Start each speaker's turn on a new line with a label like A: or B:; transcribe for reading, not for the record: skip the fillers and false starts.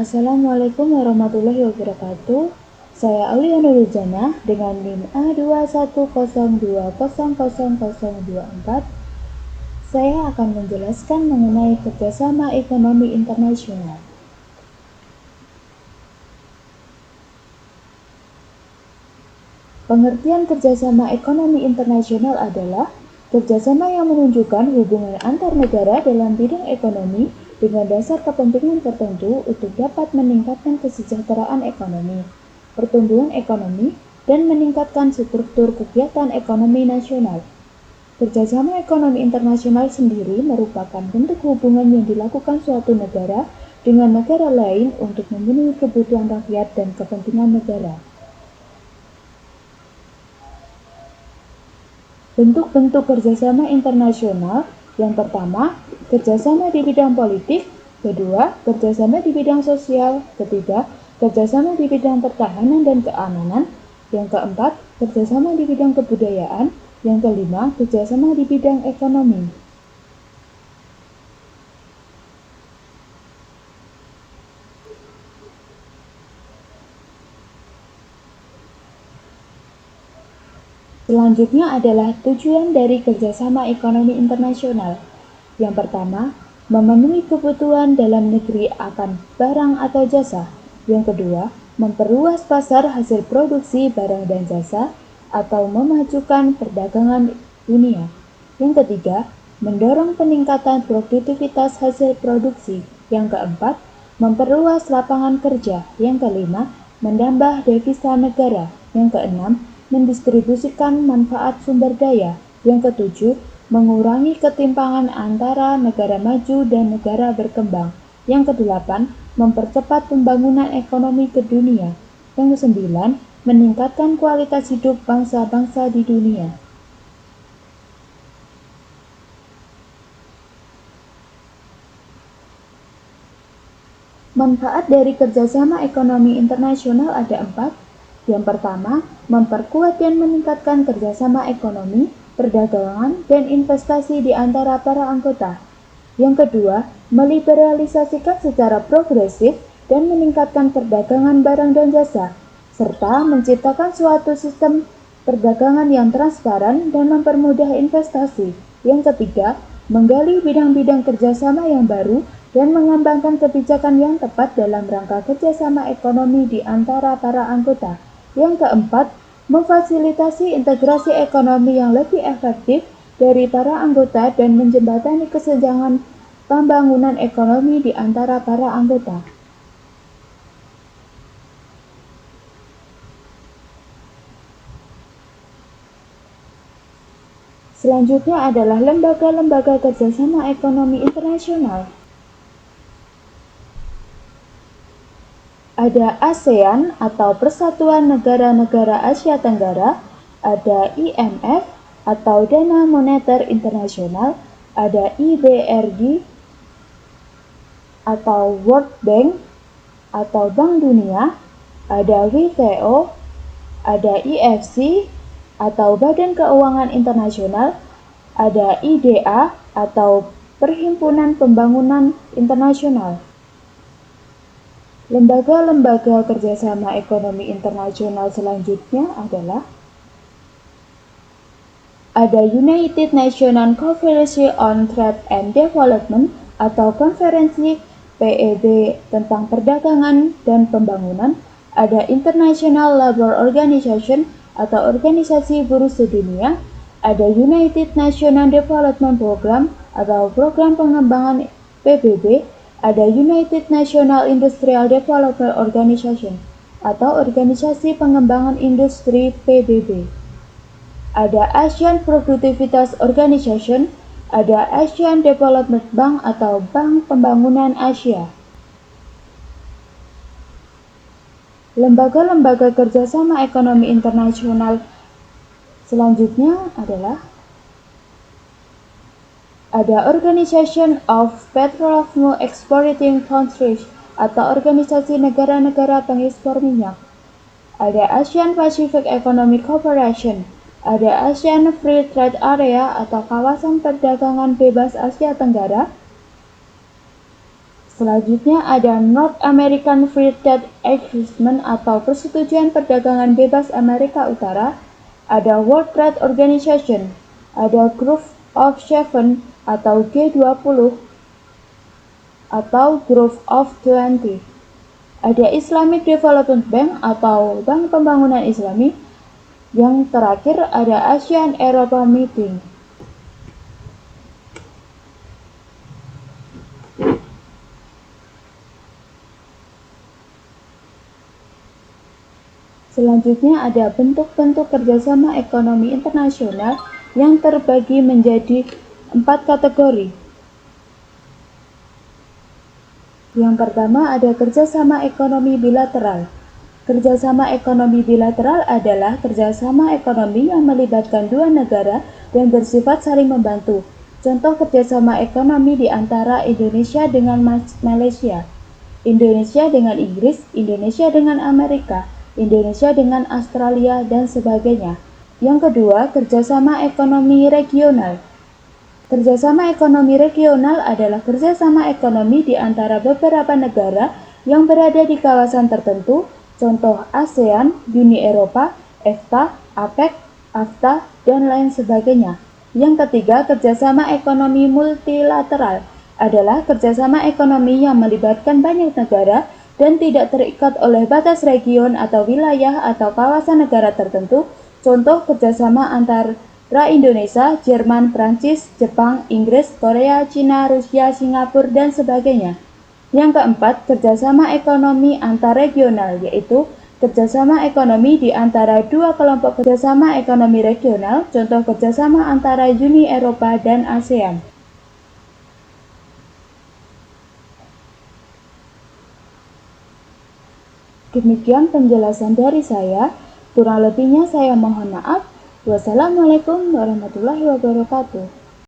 A: Assalamualaikum warahmatullahi wabarakatuh. Saya Aulia Nurujana dengan NIM A210200024. Saya akan menjelaskan mengenai kerjasama ekonomi internasional. Pengertian kerjasama ekonomi internasional adalah kerjasama yang menunjukkan hubungan antar negara dalam bidang ekonomi dengan dasar kepentingan tertentu untuk dapat meningkatkan kesejahteraan ekonomi, pertumbuhan ekonomi, dan meningkatkan struktur kegiatan ekonomi nasional. Kerjasama ekonomi internasional sendiri merupakan bentuk hubungan yang dilakukan suatu negara dengan negara lain untuk memenuhi kebutuhan rakyat dan kepentingan negara. Bentuk-bentuk kerjasama internasional: yang pertama, kerjasama di bidang politik; kedua, kerjasama di bidang sosial; ketiga, kerjasama di bidang pertahanan dan keamanan; yang keempat, kerjasama di bidang kebudayaan; yang kelima, kerjasama di bidang ekonomi. Selanjutnya adalah tujuan dari kerjasama ekonomi internasional. Yang pertama, memenuhi kebutuhan dalam negeri akan barang atau jasa. Yang kedua, memperluas pasar hasil produksi barang dan jasa atau memajukan perdagangan dunia. Yang ketiga, mendorong peningkatan produktivitas hasil produksi. Yang keempat, memperluas lapangan kerja. Yang kelima, menambah devisa negara. Yang keenam, mendistribusikan manfaat sumber daya. Yang ketujuh, mengurangi ketimpangan antara negara maju dan negara berkembang. Yang kedelapan, mempercepat pembangunan ekonomi ke dunia. Yang kesembilan, meningkatkan kualitas hidup bangsa-bangsa di dunia. Manfaat dari kerjasama ekonomi internasional ada 4. Yang pertama, memperkuat dan meningkatkan kerjasama ekonomi, perdagangan, dan investasi di antara para anggota. Yang kedua, meliberalisasikan secara progresif dan meningkatkan perdagangan barang dan jasa, serta menciptakan suatu sistem perdagangan yang transparan dan mempermudah investasi. Yang ketiga, menggali bidang-bidang kerjasama yang baru dan mengembangkan kebijakan yang tepat dalam rangka kerjasama ekonomi di antara para anggota. Yang keempat, memfasilitasi integrasi ekonomi yang lebih efektif dari para anggota dan menjembatani kesenjangan pembangunan ekonomi di antara para anggota. Selanjutnya adalah lembaga-lembaga kerjasama ekonomi internasional. Ada ASEAN atau Persatuan Negara-Negara Asia Tenggara, ada IMF atau Dana Moneter Internasional, ada IBRD atau World Bank atau Bank Dunia, ada WTO, ada IFC atau Badan Keuangan Internasional, ada IDA atau Perhimpunan Pembangunan Internasional. Lembaga-lembaga kerjasama ekonomi internasional selanjutnya adalah ada United Nations Conference on Trade and Development atau Konferensi PEB tentang Perdagangan dan Pembangunan, ada International Labour Organization atau Organisasi Buruh Sedunia, ada United Nations Development Program atau Program Pengembangan PBB, ada United National Industrial Development Organization atau Organisasi Pengembangan Industri PBB. Ada Asian Productivitas Organization, ada Asian Development Bank atau Bank Pembangunan Asia. Lembaga-lembaga kerjasama ekonomi internasional selanjutnya adalah ada Organization of Petroleum Exporting Countries atau Organisasi Negara-Negara Pengekspor Minyak. Ada Asian Pacific Economic Cooperation, ada Asian Free Trade Area atau Kawasan Perdagangan Bebas Asia Tenggara. Selanjutnya ada North American Free Trade Agreement atau Persetujuan Perdagangan Bebas Amerika Utara, ada World Trade Organization, ada Group of Seven atau G20 atau Group of 20, ada Islamic Development Bank atau Bank Pembangunan Islami, yang terakhir ada ASEAN Eropa Meeting. Selanjutnya ada bentuk-bentuk kerjasama ekonomi internasional yang terbagi menjadi 4 kategori. Yang pertama ada kerjasama ekonomi bilateral. Kerjasama ekonomi bilateral adalah kerjasama ekonomi yang melibatkan dua negara dan bersifat saling membantu. Contoh kerjasama ekonomi di antara Indonesia dengan Malaysia, Indonesia dengan Inggris, Indonesia dengan Amerika, Indonesia dengan Australia, dan sebagainya. Yang kedua, kerjasama ekonomi regional. Kerjasama ekonomi regional adalah kerjasama ekonomi di antara beberapa negara yang berada di kawasan tertentu, contoh ASEAN, Uni Eropa, EFTA, APEC, AFTA, dan lain sebagainya. Yang ketiga, kerjasama ekonomi multilateral adalah kerjasama ekonomi yang melibatkan banyak negara dan tidak terikat oleh batas region atau wilayah atau kawasan negara tertentu, contoh kerjasama antara Indonesia, Jerman, Prancis, Jepang, Inggris, Korea, Cina, Rusia, Singapura, dan sebagainya. Yang keempat, kerjasama ekonomi antarregional, yaitu kerjasama ekonomi di antara dua kelompok kerjasama ekonomi regional, contoh kerjasama antara Uni Eropa dan ASEAN. Demikian penjelasan dari saya, kurang lebihnya saya mohon maaf. Wassalamualaikum warahmatullahi wabarakatuh.